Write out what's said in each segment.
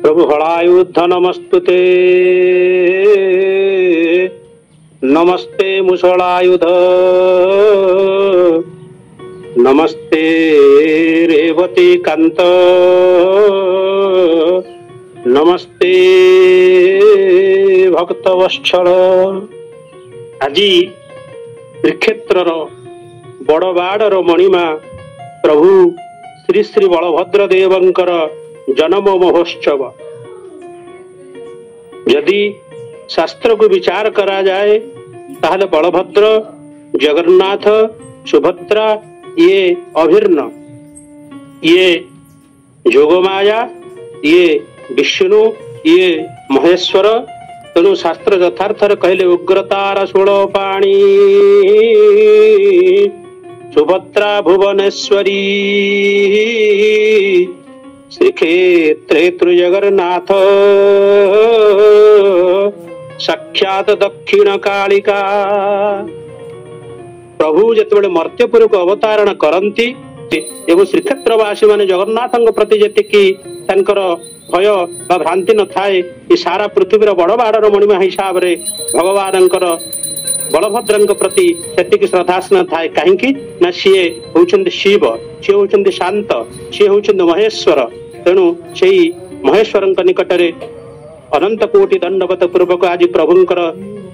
प्रभु हलायुध नमस्तुते नमस्ते मुसलायुध नमस्ते रेवती कांत नमस्ते भक्तवत्सल। आज श्रीक्षेत्र बड़बाड़र मणिमा प्रभु श्री श्री बलभद्र देवंकर जन्म महोत्सव। यदि शास्त्र को विचार करा जाए ताहले बलभद्र जगन्नाथ सुभद्रा ये अभिन्न, ये जोगमाया, ये विष्णु, ये महेश्वर। तेणु शास्त्र यथार्थ कहले उग्रतार षोल पाणी सुभद्रा भुवनेश्वरी श्रीक्षेत्रे जगन्नाथ साक्षात दक्षिण कालिका। प्रभु जिते मर्त्यपुर को अवतारण करती एवं श्रीक्षेत्रवासी माने जगन्नाथ प्रति जी भय बा भ्रांति न थाए ये सारा पृथ्वी बड़बाड़र मणिमा हिसाब से भगवान बलभद्र प्रति से श्रद्धास्न थाए। कहीं ना सी होउछन्ति शिव, सी होउछन्ति शांत, सी होउछन्ति महेश्वर। तेणु से महेश्वर निकटरे अनंत कोटि दंडवत पूर्वक आज प्रभुंकर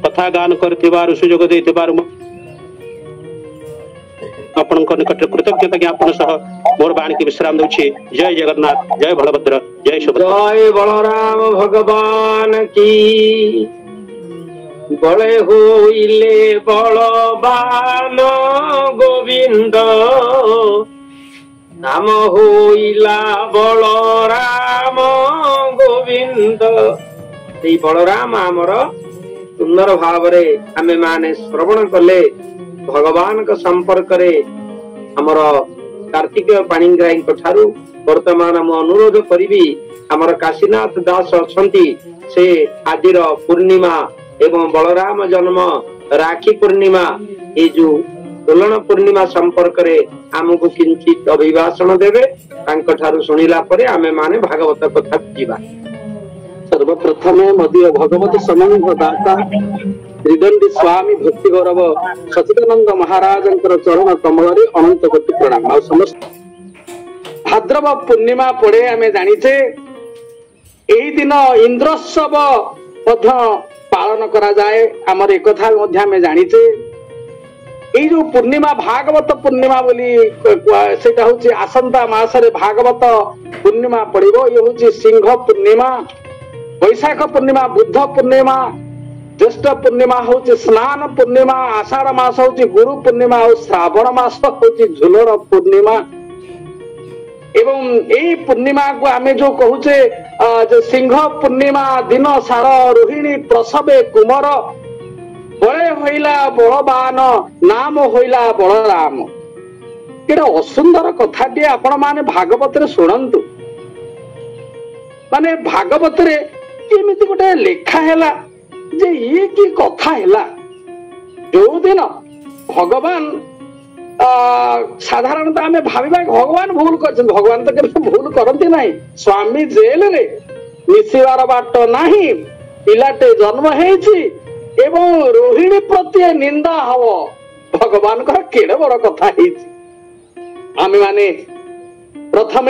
कथा गान कर सुजोग देथिबारु आपण निकट कृतज्ञता ज्ञापन सह मोर बाणी की विश्राम दूची। जय जगन्नाथ, जय बलभद्र, जय सुभद्रा। जय बलराम भगवान की। बड़े होइले बलवान गोविंद नाम होइला बलराम गोविंद। से बलराम आमर सुंदर भाव आमे माने श्रवण कले भगवान का संपर्क रे हमर कार्तिकेय पाणिग्राही ठारू वर्तमान मु अनुरोध करी हमर काशीनाथ दास अछंती से आजिर पूर्णिमा एवं बलराम जन्म राखी पूर्णिमा ये जो तोलन पूर्णिमा संपर्क रे आमको किंचित अभिभाषण देवे तांको ठारू सुनिला परे आमे माने भागवत कथा जीवा। सर्वप्रथम मदीय भगवत समन्व दाता त्रिदंडी स्वामी भक्ति गौरव सचिदानंद महाराज चरण कमल अनंत कोटि प्रणाम। आ समस्त भाद्रव पूर्णिमा पड़े आम जाचे यही दिन इंद्रोत्सव पालन करा जाए। आमर एक कथा जाचे ये जो पूर्णिमा भागवत पूर्णिमा बोली सेटा होची आसंता मासरे भागवत पूर्णिमा पड़िबो। ये होची सिंह पूर्णिमा, वैशाख पूर्णिमा, बुद्ध पूर्णिमा, ज्येष्ठ पूर्णिमा होची स्नान पूर्णिमा, आषाढ़ मास होची गुरु पूर्णिमा और श्रावण मास होची झुलर पूर्णिमा। एवं यही पूर्णिमा को आमे जो कहूचे जो सिंह पूर्णिमा दिन सार रोहिणी प्रसवे कुमर बड़े होइला बलवान नाम होइला बलराम। एटा असुंदर कथाटी आपण माने भागवत रे सुनंतु। माने भागवत रे केमिति गोटे लेखा हैला जे ये की कथा हैला जो दिन भगवान साधारणतः आमे भाविबा भगवान भूल करछन। भगवान तो केबे भूल करंती नाही। स्वामी जेल रे मिसिवार बाट नाही, पिलाटे जन्म हेछि एवं रोहिणी प्रति निंदा हव भगवान का केड़े बड़ कथा हेछि। आमे माने प्रथम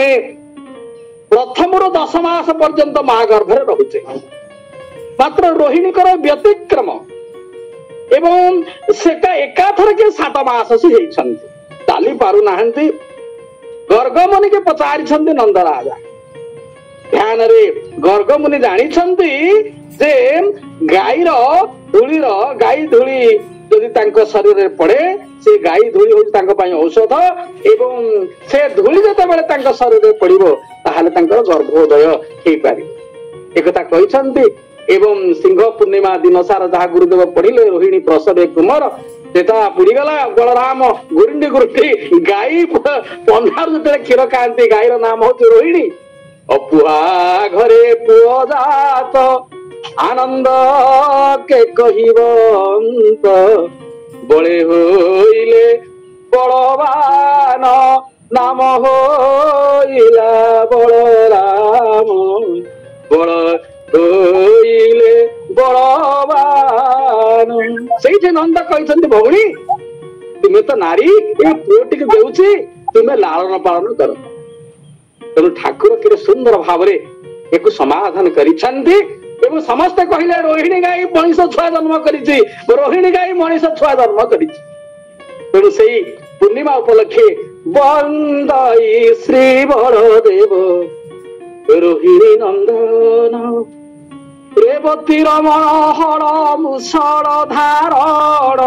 10 मास पर्यंत माँ गर्भरे रहुचे, मात्र रोहिणी व्यतिक्रम एवं सेटा एकाथर के 7 मास चली पारु नाहंती। गर्गमुनि के पचारि नंदराजा ध्यान रे गर्गमुनि जानी जे गाईर धूलीर गाई धूली यदि तांको शरीर रे पड़े से गाई धूली होची तांको पई औषध एवं से धूली जते बेले तांको शरीर रे पड़िबो ताहाले तांको गर्भोदय हेई पारि एकता कहिसंती। एवं सिंह पूर्णिमा दिन सारा जहा गुरुदेव पढ़िले रोहिणी प्रसवे कुमार सेटा बुड़ी गला बलराम गुरुंडी गुरुटी गाई पंधार जते क्षीर खाती गाईर नाम होची रोहिणी। अपुआ घरे पुओ जात आनंद के कहिबंत बड़े होइले बलवान नाम होइला बलराम। ବଳ ହୋଇଲେ ବଳବାନ। ସେଇଠି ନନ୍ଦ କହିଛନ୍ତି ଭଉଣୀ ତୁମେ ତ ନାରୀ, ଏ ପୁଅଟିକୁ ଦେଉଛି, ତୁମେ ଲାଳନ ପାଳନ କର। ତେଣୁ ଠାକୁର କେତେ ସୁନ୍ଦର ଭାବରେ ଏକୁ ସମାଧାନ କରିଛନ୍ତି ଏବଂ ସମସ୍ତେ କହିଲେ ରୋହିଣୀ ଗାଈ ମଣିଷ ଛୁଆ ଜନ୍ମ କରିଛି, ରୋହିଣୀ ଗାଈ ମଣିଷ ଛୁଆ ଜନ୍ମ କରିଛି। ତେଣୁ ସେଇ ପୂର୍ଣ୍ଣିମା ଉପଲକ୍ଷେ ବନ୍ଦାଇ ଶ୍ରୀ ବଳଦେବ ରୋହିଣୀ ନନ୍ଦନ ରେବତୀ ରମଣ ହଳ ମୁଷଳ ଧାରଣ,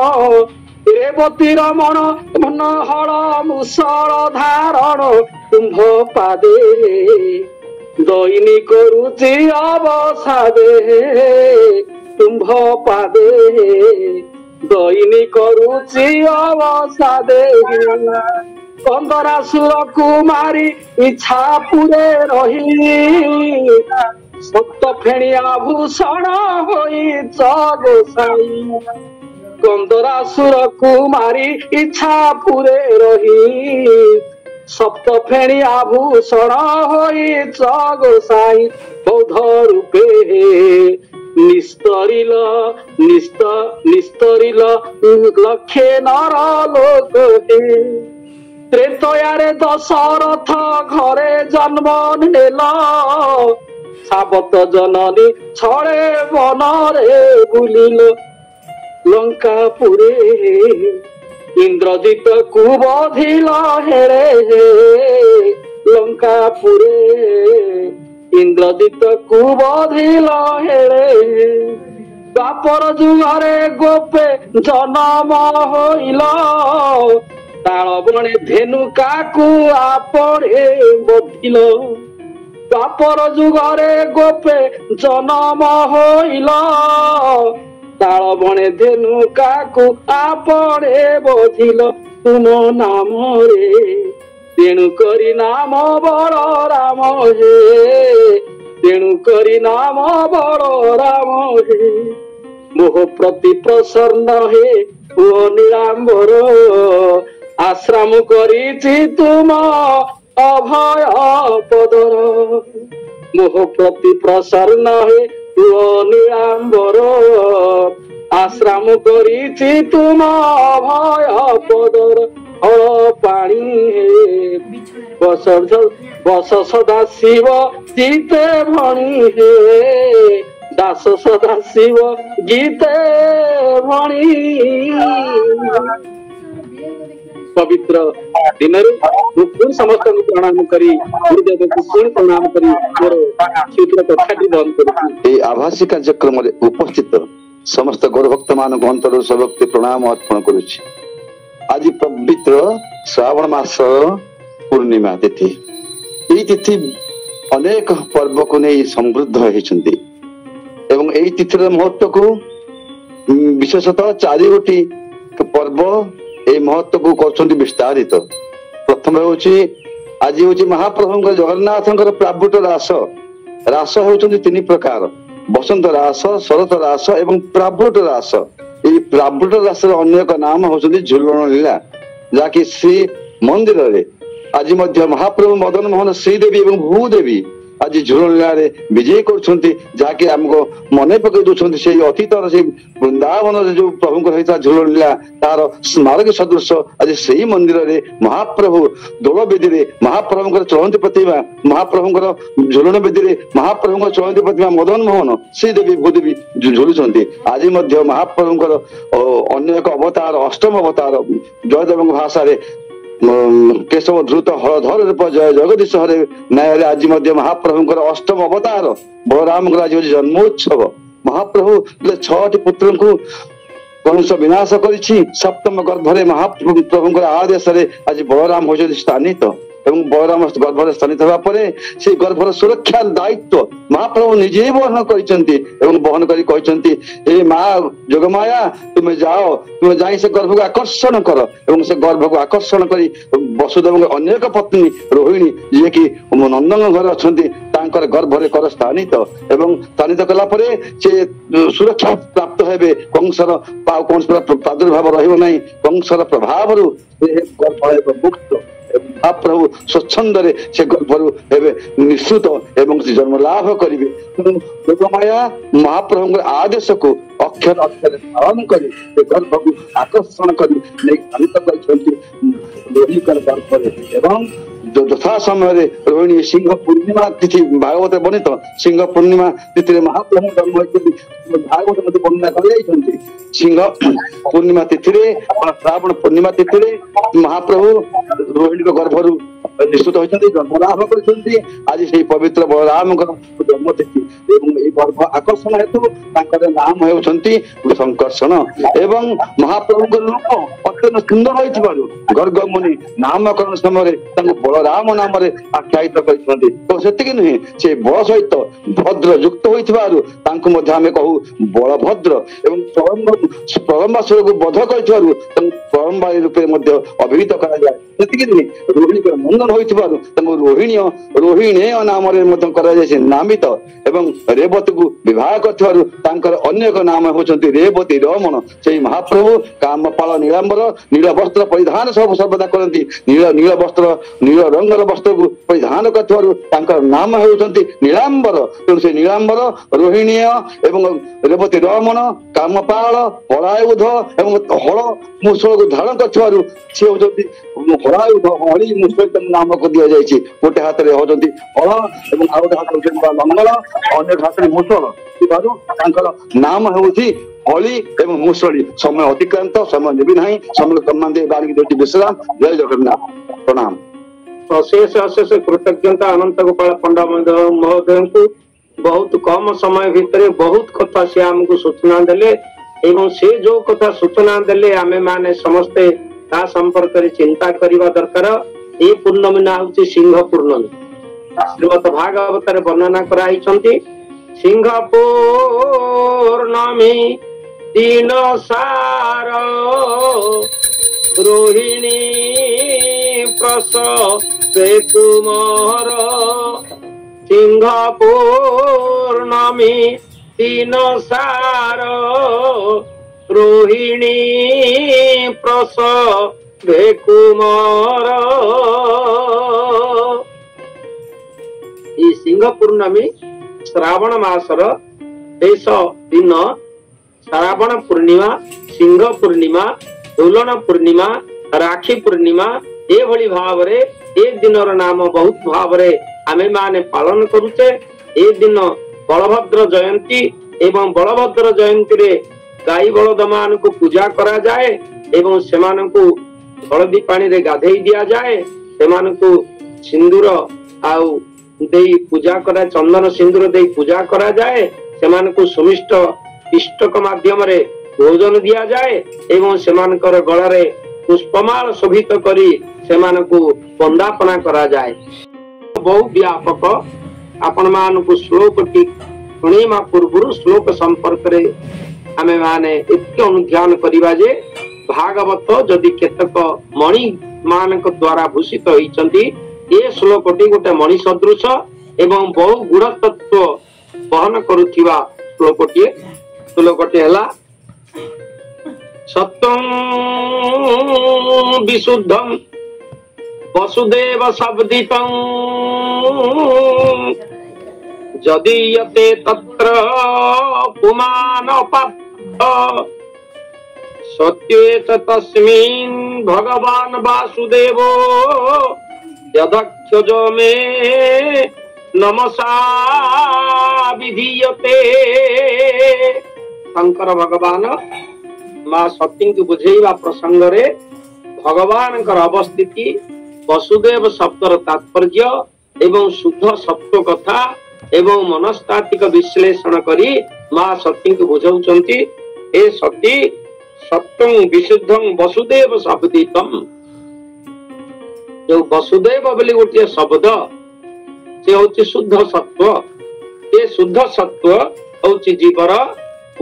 ରେବତୀ ରମଣ ମନ ହଳ ମୁଷଳ ଧାରଣ, ତୁମ୍ଭ ପାଦେ ଦଇନି କରୁଛି ଅବସାଦେ, ତୁମ୍ଭ ପାଦେ ଦଇନି କରୁଛି ଅବସାଦେ। କନ୍ଦରାସୁର କୁମାରୀ ଇଚ୍ଛା ପୁରେ ରହି, ସପ୍ତ ଫେଣିଆ ଭୂଷଣ ହୋଇ ଗୋସାଇ। କନ୍ଦରାସୁର କୁମାରୀ ଇଚ୍ଛା ପୁରେ ରହି, ସପ୍ତ ଫେଣିଆ ଭୂଷଣ ହୋଇ ଗୋସାଇ। ବୌଦ୍ଧ ରୂପେ ନିସ୍ତରିଲ ନିସ୍ତରିଲ ଲକ୍ଷେ ନର ଲୋକ, ତ୍ରେତୟାରେ ଦଶରଥ ଘରେ ଜନ୍ମ ନେଲ, ସାବତ ଜନନୀ ଛଳେ ବନରେ ବୁଲିଲ। ଲଙ୍କାପୁରେ ଇନ୍ଦ୍ରଜିତ କୁ ବଧିଲ ହେଳେ, ଲଙ୍କାପୁରେ ଇନ୍ଦ୍ରଜିତ କୁ ବଧିଲ ହେଳେ। ଦ୍ୱାପର ଯୁଗରେ ଗୋପେ ଜନମ ହୋଇଲ, ତାଳ ବଣେ ଧେନୁକାକୁ ଆପେ ବଧିଲ। ଦ୍ୱାପର ଯୁଗରେ ଗୋପେ ଜନମ ହୋଇଲ, ତାଳ ବଣେ ଧେନୁକାକୁ ଆପେ ବଧିଲ। ତୁମ ନାମରେ ତେଣୁ କରି ନାମ ବଳରାମ ହେ, ତେଣୁ କରି ନାମ ବଳରାମ ହେ। ମୋହ ପ୍ରତି ପ୍ରସନ୍ନ ହେ ପୁଅ ନୀଳାମ୍ବର, ଆଶ୍ରମ କରିଛି ତୁମ ଅଭୟ ପଦର। ମୋହ ପ୍ରତି ପ୍ରସନ୍ନ ହେ ପୁଅ ନୀଳାମ୍ବର, ଆଶ୍ରମ କରିଛି ତୁମ ଅଭୟ ପଦର। ହଳ ପାଣି ହେ ବସ ସଦା ଶିବ ଚିତେ ଭଣୀ ହେ, ଦାସ ସଦା ଶିବ ଗୀତେ ଭଣୀ। ପବିତ୍ର ଦିନରେ ମୁଁ ପୁଣି ସମସ୍ତଙ୍କୁ ପ୍ରଣାମ କରି ଗୁରୁଦେବଙ୍କୁ ପୁଣି ପ୍ରଣାମ କରି ମୋର କ୍ଷୁଦ୍ର କଥାଟି ବନ୍ଦ କରୁଛି। ଏହି ଆଭାସୀ କାର୍ଯ୍ୟକ୍ରମରେ ଉପସ୍ଥିତ ସମସ୍ତ ଗୌରଭକ୍ତ ମାନଙ୍କୁ ଅନ୍ତର ସଭକ୍ତି ପ୍ରଣାମ ଅର୍ପଣ କରୁଛି। ଆଜି ପବିତ୍ର ଶ୍ରାବଣ ମାସ ପୂର୍ଣ୍ଣିମା ତିଥି। ଏହି ତିଥି ଅନେକ ପର୍ବକୁ ନେଇ ସମୃଦ୍ଧ ହେଇଛନ୍ତି ଏବଂ ଏହି ତିଥିର ମହତ୍ଵକୁ ବିଶେଷତଃ 4ଗୋଟି ପର୍ବ এই মহত্বକୁ କରୁଛନ୍ତି ବିସ୍ତାରିତ। ପ୍ରଥମ ହେଉଛି ଆଜି ହେଉଛି ମହାପ୍ରଭୁଙ୍କର ଜଗନ୍ନାଥଙ୍କର ପ୍ରାଭୁଟ ରାସ। ରାସ ହେଉଛନ୍ତି 3 ପ୍ରକାର, ବସନ୍ତ ରାସ, ଶରତ ରାସ ଏବଂ ପ୍ରାଭୁଟ ରାସ। ଏହି ପ୍ରାଭୁଟ ରାସର ଅନ୍ୟ ଏକ ନାମ ହେଉଛନ୍ତି ଝୁଲଣ ଲୀଳା, ଯାହାକି ଶ୍ରୀ ମନ୍ଦିରରେ ଆଜି ମଧ୍ୟ ମହାପ୍ରଭୁ ମଦନ ମୋହନ ଶ୍ରୀଦେବୀ ଏବଂ ଭୂଦେବୀ ଆଜି ଝୁଲଣ ଲୀଳାରେ ବିଜୟ କରୁଛନ୍ତି, ଯାହାକି ଆମକୁ ମନେ ପକେଇ ଦଉଛନ୍ତି ସେଇ ଅତୀତର ସେଇ ବୃନ୍ଦାବନରେ ଯୋଉ ପ୍ରଭୁଙ୍କର ହେଇଥିଲା ଝୁଲଣ ଲୀଳା, ତାର ସ୍ମାରକ ସଦୃଶ ଆଜି ସେଇ ମନ୍ଦିରରେ ମହାପ୍ରଭୁ ଦୋଳ ବେଦୀରେ ମହାପ୍ରଭୁଙ୍କର ଚଳନ୍ତି ପ୍ରତିମା, ମହାପ୍ରଭୁଙ୍କର ଝୁଲଣ ବେଦୀରେ ମହାପ୍ରଭୁଙ୍କର ଚଳନ୍ତି ପ୍ରତିମା ମଦନ ମୋହନ ଶ୍ରୀଦେବୀ ଭୂଦେବୀ ଝୁଲୁଛନ୍ତି। ଆଜି ମଧ୍ୟ ମହାପ୍ରଭୁଙ୍କର ଅନ୍ୟ ଏକ ଅବତାର, ଅଷ୍ଟମ ଅବତାର, ଜୟଦେବଙ୍କ ଭାଷାରେ କେଶବ ଧୃତ ହଳଧର ରୂପ ଜୟ ଜଗଦୀଶ ହରେ ନ୍ୟାୟରେ ଆଜି ମଧ୍ୟ ମହାପ୍ରଭୁଙ୍କର ଅଷ୍ଟମ ଅବତାର ବଳରାମଙ୍କର ଆଜି ହେଉଛି ଜନ୍ମୋତ୍ସବ। ମହାପ୍ରଭୁ 6ଟି ପୁତ୍ରଙ୍କୁ କଂସ ବିନାଶ କରିଛି, ସପ୍ତମ ଗର୍ଭରେ ମହାପ୍ରଭୁଙ୍କର ଆଦେଶରେ ଆଜି ବଳରାମ ହେଉଛନ୍ତି ସ୍ଥାନିତ ଏବଂ ବଳରାମ ଗର୍ଭରେ ସ୍ଥାନିତ ହେବା ପରେ ସେଇ ଗର୍ଭର ସୁରକ୍ଷା ଦାୟିତ୍ୱ ମହାପ୍ରଭୁ ନିଜେ ବହନ କରିଛନ୍ତି ଏବଂ ବହନ କରି କହିଛନ୍ତି, ଏ ମା ଯୋଗମାୟା ତୁମେ ଯାଅ, ତୁମେ ଯାଇ ସେ ଗର୍ଭକୁ ଆକର୍ଷଣ କର ଏବଂ ସେ ଗର୍ଭକୁ ଆକର୍ଷଣ କରି ବସୁଦେବଙ୍କ ଅନେକ ପତ୍ନୀ ରୋହିଣୀ ଯିଏକି ନନ୍ଦଙ୍କ ଘରେ ଅଛନ୍ତି ତାଙ୍କର ଗର୍ଭରେ କର ସ୍ଥାନିତ ଏବଂ ସ୍ଥାନିତ କଲା ପରେ ସେ ସୁରକ୍ଷା ପ୍ରାପ୍ତ ହେବେ। କଂସର କୌଣସି ପ୍ରାଦୁର୍ଭାବ ରହିବ ନାହିଁ, କଂସର ପ୍ରଭାବରୁ ଗର୍ଭ ହେବ ମୁକ୍ତ। ମହାପ୍ରଭୁ ସ୍ୱଚ୍ଛନ୍ଦରେ ସେ ଗର୍ଭରୁ ଏବେ ନିଶ୍ଚିତ ଏବଂ ସେ ଜନ୍ମ ଲାଭ କରିବେ। ଯୋଗମାୟା ମହାପ୍ରଭୁଙ୍କର ଆଦେଶକୁ ଅକ୍ଷର ଅକ୍ଷରେ ପାଳନ କରି ସେ ଗର୍ଭକୁ ଆକର୍ଷଣ କରି ନେଇ ଆନିତ କରିଛନ୍ତି ରୋହିଣୀଙ୍କର ଗର୍ଭରେ। ଏବଂ ଯଥା ସମୟରେ ରୋହିଣୀ ସିଂହ ପୂର୍ଣ୍ଣିମା ତିଥି ଭାଗବତ ବର୍ଣ୍ଣିତ ସିଂହ ପୂର୍ଣ୍ଣିମା ତିଥିରେ ମହାପ୍ରଭୁ ଜନ୍ମ ହୋଇଛନ୍ତି। ଭାଗବତ ମଧ୍ୟ ବର୍ଣ୍ଣନା କରାଯାଇଛନ୍ତି। ସିଂହ ପୂର୍ଣ୍ଣିମା ତିଥିରେ ଶ୍ରାବଣ ପୂର୍ଣ୍ଣିମା ତିଥିରେ ମହାପ୍ରଭୁ ରୋହିଣୀଙ୍କ ଗର୍ଭରୁ ନିଶ୍ଚିତ ହୋଇଛନ୍ତି, ଜନ୍ମ ଲାଭ କରିଛନ୍ତି। ଆଜି ସେଇ ପବିତ୍ର ବଳରାମଙ୍କର ଜନ୍ମ ତିଥି ଏବଂ ଏହି ଗର୍ଭ ଆକର୍ଷଣ ହେତୁ ତାଙ୍କର ନାମ ହେଉଛନ୍ତି ସଂକର୍ଷଣ। ଏବଂ ମହାପ୍ରଭୁଙ୍କ ରୂପ ଅତ୍ୟନ୍ତ ସୁନ୍ଦର ହୋଇଥିବାରୁ ଗର୍ଗମୁନି ନାମକରଣ ସମୟରେ ତାଙ୍କୁ ବଳରାମ ନାମରେ ଆଖ୍ୟାୟିତ କରିଛନ୍ତି। ତ ସେତିକି ନୁହେଁ, ସେ ବଳ ସହିତ ଭଦ୍ର ଯୁକ୍ତ ହୋଇଥିବାରୁ ତାଙ୍କୁ ମଧ୍ୟ ଆମେ କହୁ ବଳଭଦ୍ର। ଏବଂ ପ୍ରଳମ୍ବାସୁରକୁ ବଧ କରିଥିବାରୁ ତାଙ୍କୁ ପ୍ରଳମ୍ବାରୀ ରୂପେ ମଧ୍ୟ ଅଭିହିତ କରାଯାଏ। ସେତିକି ନୁହେଁ, ରୋହିଣୀଙ୍କର ମନ୍ଦନ ହୋଇଥିବାରୁ ତାଙ୍କୁ ରୋହିଣୀ ନାମରେ ମଧ୍ୟ କରାଯାଇଛି ନାମିତ। ଏବଂ ରେବତୀକୁ ବିବାହ କରିଥିବାରୁ ତାଙ୍କର ଅନ୍ୟ ଏକ ନାମ ହେଉଛନ୍ତି ରେବତୀ ରମଣ। ସେଇ ମହାପ୍ରଭୁ କାମପାଳ ନୀଳାମ୍ବର ନୀଳ ବସ୍ତ୍ର ପରିଧାନ ସବୁ ସର୍ବଦା କରନ୍ତି। ନୀଳ ବସ୍ତ୍ର ନୀଳ ରଙ୍ଗର ବସ୍ତ୍ରକୁ ପରିଧାନ କରିଥିବାରୁ ତାଙ୍କର ନାମ ହେଉଛନ୍ତି ନୀଳାମ୍ବର। ତେଣୁ ସେ ନୀଳାମ୍ବର ରୋହିଣୀ ଏବଂ ରେବତୀ ରମଣ କାମପାଳ ହଳାୟୁଧ ଏବଂ ହଳ ମୂଷଳକୁ ଧାରଣ କରିଥିବାରୁ ସେ ହଉଛନ୍ତି ହଳାୟୁଧ ହଳି ମୂଷଳ ନାମକ ଦିଆଯାଇଛି। ଗୋଟେ ହାତରେ ହଉଛନ୍ତି ହଳ ଏବଂ ଆଉ ଗୋଟେ ହାତରେ ଲଙ୍ଗଳ, ଅନ୍ୟ ହାତରେ ମୂଷଳ ଥିବାରୁ ତାଙ୍କର ନାମ ହେଉଛି ହଳି ଏବଂ ମୂଷଳି। ସମୟ ଅତିକ୍ରାନ୍ତ, ସମୟ ନେବି ନାହିଁ, ସମୟ ସମ୍ମାନ ଦେଇ ବାରିକି ଦେଉଛି ବିଶ୍ରାମ। ଜୟ ଜଗନ୍ନାଥ, ପ୍ରଣାମ। ଅଶେଷ ଅଶେଷ କୃତଜ୍ଞତା ଅନନ୍ତ ଗୋପାଳ ପଣ୍ଡା ମହୋଦୟଙ୍କୁ। ବହୁତ କମ ସମୟ ଭିତରେ ବହୁତ କଥା ସେ ଆମକୁ ସୂଚନା ଦେଲେ ଏବଂ ସେ ଯୋଉ କଥା ସୂଚନା ଦେଲେ ଆମେ ମାନେ ସମସ୍ତେ ତା ସମ୍ପର୍କରେ ଚିନ୍ତା କରିବା ଦରକାର। ଏ ପୂର୍ଣ୍ଣମୀ ନାଁ ହଉଛି ସିଂହ ପୂର୍ଣ୍ଣମୀ। ଶ୍ରୀମଦ ଭାଗବତରେ ବର୍ଣ୍ଣନା କରାଯାଇଛନ୍ତି ସିଂହ ପୂର୍ଣ୍ଣମୀ ଦିନ ସାର ରୋହିଣୀ ପ୍ରସବେ ତୁମର। ସିଂହ ପୂର୍ଣ୍ଣମୀ ଦିନ ସାର ରୋହିଣୀ ପ୍ରସବେ ତୁମର। এই সিংহ পূর্ণমী শ্রাবণ মাসর শেষ দিন শ্রাবণ পূর্ণিমা, সিংহ পূর্ণিমা, ঝୁଲଣ ପୂର୍ଣ୍ଣିମା, ରାକ୍ଷୀ ପୂର୍ଣ୍ଣିମା ଏଭଳି ଭାବରେ ଏ ଦିନର ନାମ ବହୁତ ଭାବରେ ଆମେ ମାନେ ପାଳନ କରୁଛେ। ଏ ଦିନ ବଳଭଦ୍ର ଜୟନ୍ତୀ ଏବଂ ବଳଭଦ୍ର ଜୟନ୍ତୀରେ ଗାଈ ବଳଦ ମାନଙ୍କୁ ପୂଜା କରାଯାଏ ଏବଂ ସେମାନଙ୍କୁ ହଳଦୀ ପାଣିରେ ଗାଧେଇ ଦିଆଯାଏ। ସେମାନଙ୍କୁ ସିନ୍ଦୁର ଆଉ ଦେଇ ପୂଜା କରା, ଚନ୍ଦନ ସିନ୍ଦୁର ଦେଇ ପୂଜା କରାଯାଏ। ସେମାନଙ୍କୁ ସୁମିଷ୍ଟ ପିଷ୍ଟକ ମାଧ୍ୟମରେ ଭୋଜନ ଦିଆଯାଏ ଏବଂ ସେମାନଙ୍କର ଗଳାରେ ପୁଷ୍ପମାଳ ଶୋଭିତ କରି ସେମାନଙ୍କୁ ବନ୍ଦାପନା କରାଯାଏ। ବହୁ ବ୍ୟାପକ ଆପଣ ମାନଙ୍କୁ ଶ୍ଲୋକଟି ଶୁଣିବା ପୂର୍ବରୁ ଶ୍ଲୋକ ସମ୍ପର୍କରେ ଆମେ ମାନେ ଏତେ ଅନୁଧ୍ୟାନ କରିବା ଯେ ଭାଗବତ ଯଦି କେତେକ ମଣି ମାନଙ୍କ ଦ୍ଵାରା ଭୂଷିତ ହୋଇଛନ୍ତି, ଏ ଶ୍ଲୋକଟି ଗୋଟେ ମଣି ସଦୃଶ ଏବଂ ବହୁ ଗୁଢ ତତ୍ଵ ବହନ କରୁଥିବା ଶ୍ଲୋକଟି ହେଲା ସତ୍ୟଂ ବିଶୁଦ୍ଧଂ ବସୁଦେବ ଶବ୍ଦିତଂ ଯଦିୟତେ ତତ୍ର ପୁମାନ ପାର୍ଥ ସତ୍ୟେତ ତସ୍ମିନ୍ ଭଗବାନ ବାସୁଦେବ ଯଦକ୍ଷଜ ମେ ନମସା ବିଧୀୟତେ। ଶଙ୍କର ଭଗବାନ ମା ସତୀଙ୍କୁ ବୁଝେଇବା ପ୍ରସଙ୍ଗରେ ଭଗବାନଙ୍କର ଅବସ୍ଥିତି, ବସୁଦେବ ଶବ୍ଦର ତାତ୍ପର୍ଯ୍ୟ ଏବଂ ଶୁଦ୍ଧ ସତ୍ୟ କଥା ଏବଂ ମନସ୍ତାତ୍ତ୍ୱିକ ବିଶ୍ଳେଷଣ କରି ମା ସତୀଙ୍କୁ ବୁଝାଉଛନ୍ତି। ଏ ସତୀ ସତ୍ୟଂ ବିଶୁଦ୍ଧଂ ବସୁଦେବ ଶବ୍ଦିତଂ। ଯୋଉ ବସୁଦେବ ବୋଲି ଗୋଟିଏ ଶବ୍ଦ, ସେ ହଉଛି ଶୁଦ୍ଧ ସତ୍ୟ। ଏ ଶୁଦ୍ଧ ସତ୍ୟ ହଉଛି ଜୀବର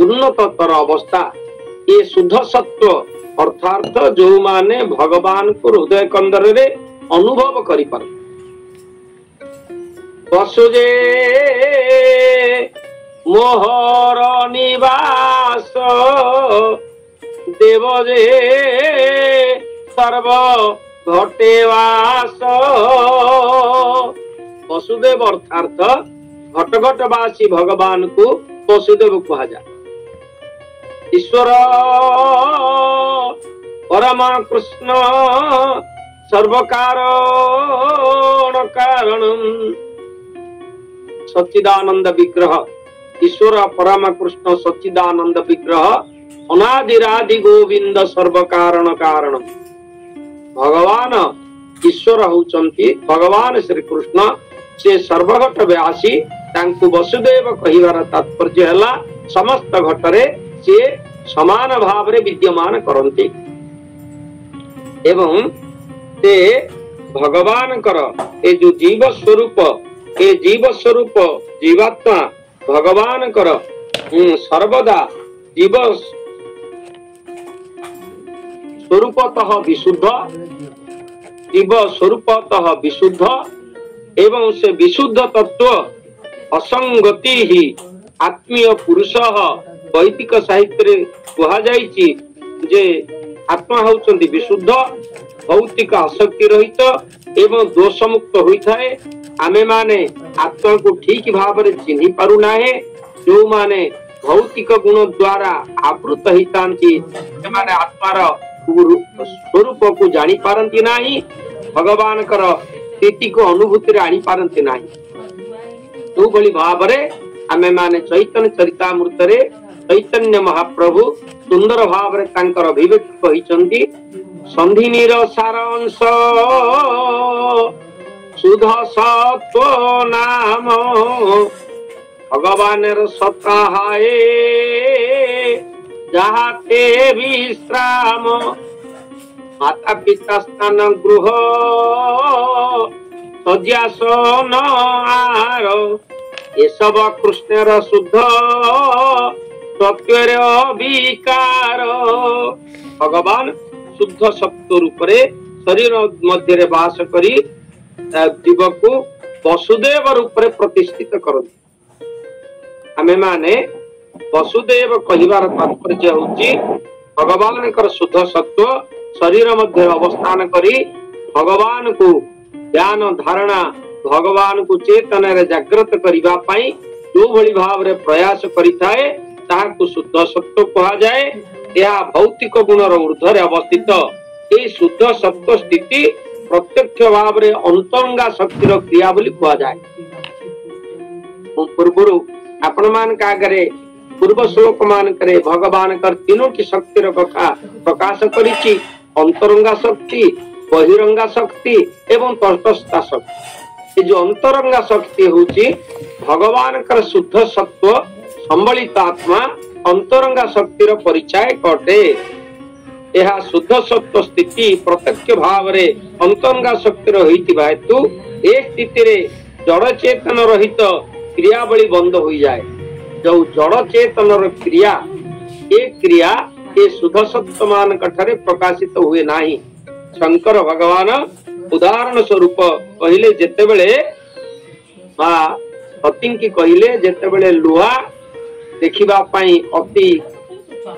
ଉନ୍ନତତର ଅବସ୍ଥା। ଏ ଶୁଦ୍ଧ ସତ୍ୟ ଅର୍ଥାତ ଯୋଉମାନେ ଭଗବାନଙ୍କୁ ହୃଦୟ କନ୍ଦରରେ ଅନୁଭବ କରିପାରନ୍ତି। ବସୁଜେ ମୋହର ନିବାସ ଦେବ ଯେ ସର୍ବ घटे वास वसुदेव अर्थात घट घटवासी भगवान को वसुदेव कहा जाए। ईश्वर परम कृष्ण सर्वकारण कारणम सच्चिदानंद विग्रह। ईश्वर परम कृष्ण सच्चिदानंद विग्रह अनादिरादि गोविंद सर्वकारण कारण। भगवान ईश्वर होचंती भगवान श्री कृष्ण से सर्वघट व्यासी। तांकु वसुदेव कहिबार तात्पर्य है समस्त घटरे से समान भाव रे विद्यमान करंती एवं ते भगवान कर ए जो जीव स्वरूप ए जीव स्वरूप जीवात्मा भगवान कर सर्वदा जीव स्वरूपतः विशुद्ध जीव स्वरूपतः विशुद्ध एवं से विशुद्ध तत्व असंगति ही आत्मीय पुरुष वैदिक साहित्य कहा जाइछि जे आत्मा होचंती विशुद्ध भौतिक आसक्ति रहित एवं दोष मुक्त होइथाए। आमे माने आत्मा को ठीक भाव रे चिन्हि पारु नाहे। जो माने भौतिक गुण द्वारा आवृत हितांती माने आत्मार स्वरूप को जानी पारंती नाही। भगवान कर स्थिति को अनुभूति रे आनी पारंती नाही। तो बली भाव रे आमे माने चैतन्य चरितामृत रे चैतन्य महाप्रभु सुंदर भाव रे तांकर अभिव्यक्ति कहिचंती। संधिनीर सारांश सुध सत्व नाम भगवानेर सत्ता हाए जाहाते विश्राम माता पिता स्थान गृह सज्जासन आर ये सब कृष्णर शुद्ध सत्वर विकार। भगवान शुद्ध सत्व रूप रे शरीर मध्य रे वास करी जीव को वसुदेव रूप रे प्रतिष्ठित करती। आमे माने वसुदेव कहिबार तात्पर्य होची भगवान कर शुद्ध सत्व शरीर मध्य अवस्थान करी भगवान को ज्ञान धारणा भगवान को चेतन रे जागृत करिबा पई जो भली भाव रे प्रयास करिथाए ताहाकु शुद्ध सत्व कहा जाए। यह भौतिक गुणर ऊर्ध्व रे अवस्थित ए शुद्ध सत्व स्थिति प्रत्यक्ष भाव रे अंतरंगा शक्तिर क्रिया बोली कहा जाए। पूर्वरु आपण मान का करे पूर्व श्लोक मान करे भगवान कर तीनोटी शक्तिर कथा प्रकाश करिछि। अंतरंगा शक्ति बहिरंगा शक्ति एवं तटस्थ शक्ति। जो अंतरंगा शक्ति होची भगवान कर शुद्ध सत्व संबलित आत्मा अंतरंगा शक्तिर परिचय कटे। यह शुद्ध सत्व स्थिति प्रत्यक्ष भाव रे अंतरंगा शक्तिर होइतिबा हेतु ए स्थिति रे जड़ चेतन रहित क्रियावली बंद हो जाए। जो जड़ चेतन क्रिया ए शुद्ध सत्व मान कठरे प्रकाशित हुए नाही। शंकर भगवान उदाहरण स्वरूप कहिले जेतेबेले सतींकी कहिले जेतेबेले लुहा देखिबा पई अति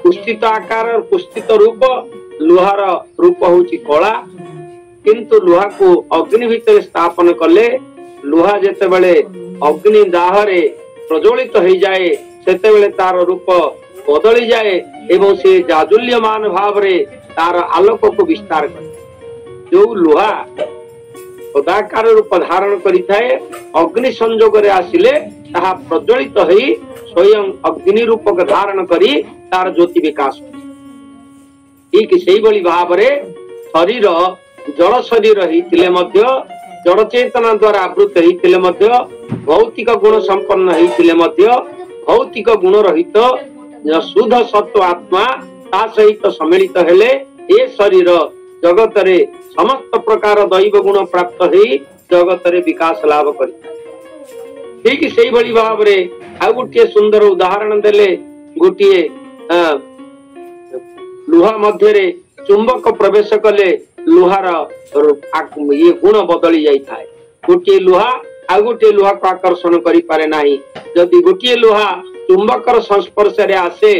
पुष्टित आकार पुष्टित रूप लुहार रूप होची कला किंतु लुहा को अग्नि भितर स्थापन कले लुहा जेतेबेले अग्नि दाहरे प्रज्वलित हो जाए सेतेबेले तार रूप बदली जाए एवं से जाजुल्यमान भाव रे तार आलोक को विस्तार करे। जो लुहा पदाकार रूप धारण करिथाए अग्नि संयोग रे आसिले ताहा प्रज्वलित होई स्वयं अग्नि रूप धारण करी तार ज्योति विकास। ठीक सेही बली भाव रे शरीर जड़ शरीर हिथिले मध्य जड़ चेतना द्वारा आवृत हिथिले मध्य भौतिक गुण संपन्न हिथिले मध्य भौतिक गुण रहित शुद्ध सत्व आत्मा ता सहित सम्मिलित हेले ए शरीर जगत रे समस्त प्रकार दैव गुण प्राप्त होई जगत रे विकास लाभ करिता। ठीक सेही भली भाव रे आ गुटिए सुंदर उदाहरण देले गुटिए लुहा मध्य रे चुंबक प्रवेश कले लुहार ये गुण बदली जाई थाए। गुटिए लुहा आ गुटिए लुहा को आकर्षण करि पारे नाही। जदि गुटिए लुहा चुंबकर संस्पर्श रे आसे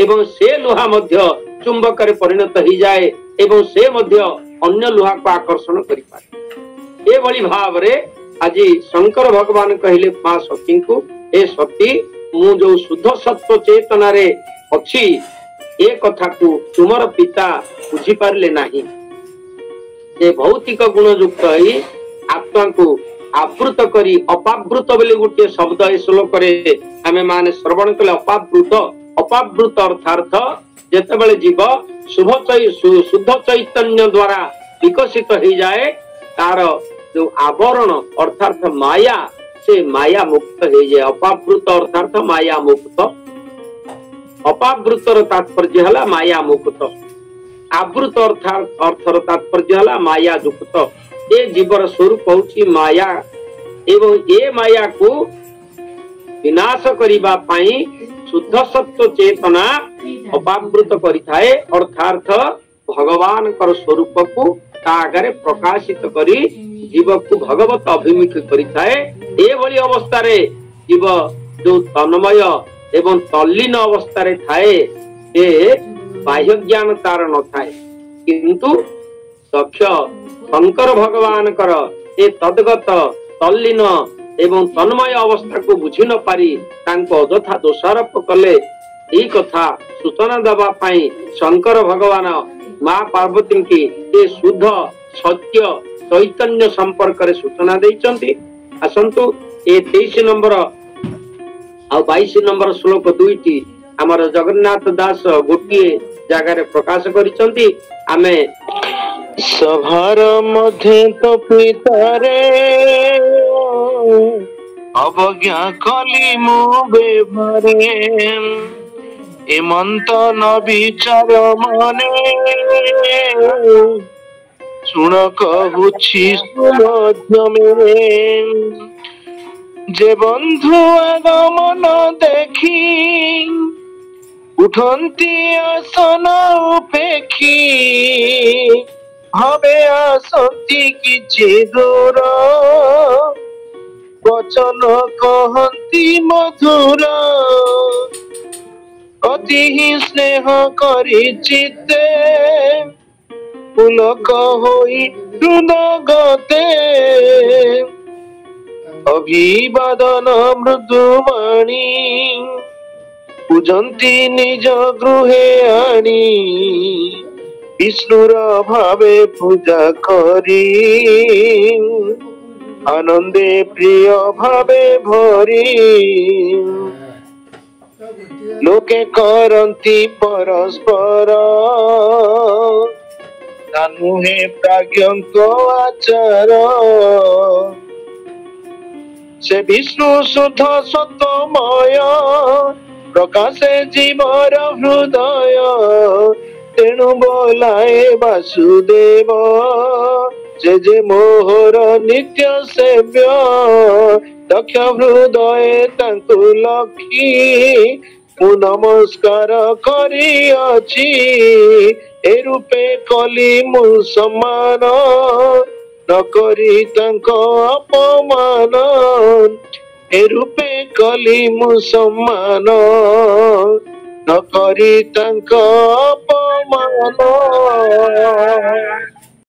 एवं से लुहा मध्य चुंबक रे परिणत हो जाए एवं से मध्य अन्य लुहा को आकर्षण करि पारे। एभली भावरे आज शंकर भगवान कहले मां सती को, ए सती मु जो शुद्ध सत्व चेतना रे अछि ए कथा को तुमर पिता बुझी पारले नाही। ए भौतिक गुण युक्त ही आत्मा को आवृत करी अपावृत बोली गोटे शब्द ए श्लोक रे आमे माने श्रवण कले अपावृत। अपावृत अर्थार्थ जेतेबेले जीव शुद्ध चैतन्य द्वारा विकसित हो जाए तार जो आवरण अर्थार्थ माया से माया मुक्त हो जाए। अपावृत अर्थार्थ माया मुक्त। अपावृतर तात्पर्य हला माया मुक्त। आवृत अर्थर तात्पर्य हला माया युक्त। ए जीवर स्वरूप होची माया एवं ए माया को विनाश करिबा पाई शुद्ध सत्व चेतना अपावृत करिथाए अर्थार्थ भगवान कर स्वरूप को तागरे प्रकाशित करी जीव को भगवत अभिमुख करिथाए। ए भली अवस्था रे जीव जो तन्मय एवं तल्लीन अवस्था रे थाए ए बाह्य ज्ञान तार न थाए, किंतु दक्ष शंकर भगवान कर ए तद्गत तल्लीन एवं तन्मय अवस्था को बुझी न पारी तांको अजथा दोषारोप कले। एई कथा सूचना दबा पाई शंकर भगवान मां पार्वती की ए शुद्ध सत्य चैतन्य संपर्क रे सूचना देइचंती। आसंतु ए 23 नंबर आ 22 नंबर श्लोक दुईटी हमर जगन्नाथ दास गोटिए जगह प्रकाश करिचंती। आमे सभार मध्य तो पितारे अवज्ञा कली मु बेभरे एमंत न विचार मने सुन कहुछि सुमध्यमे जे बंधु आगमन देखी उठंती आसन उपेक्षी भावे आसंती किछि दूर वचन कहंती मधुर अति ही स्नेह करी चित्ते पुलक होई हृदगते अभिवादन मृदुवाणी पूजंती निज गृहे आनी विष्णुर भावे पूजा करी आनंदे प्रिय भावे भरी लोके करंती परस्पर तानुहे प्राज्ञंक आचार से विष्णु शुद्ध सत्वमय प्रकाशे जीवर हृदय तेणु बोलाए वासुदेव जे जे मोहर नित्य सेव्य दक्ष हृदय तांकु लखी मु नमस्कार करिअछि ए रूपे कली मु सम्मान न करी तांक अपमान ए रूपे कली मु सम्मान न करी तांक अपमान।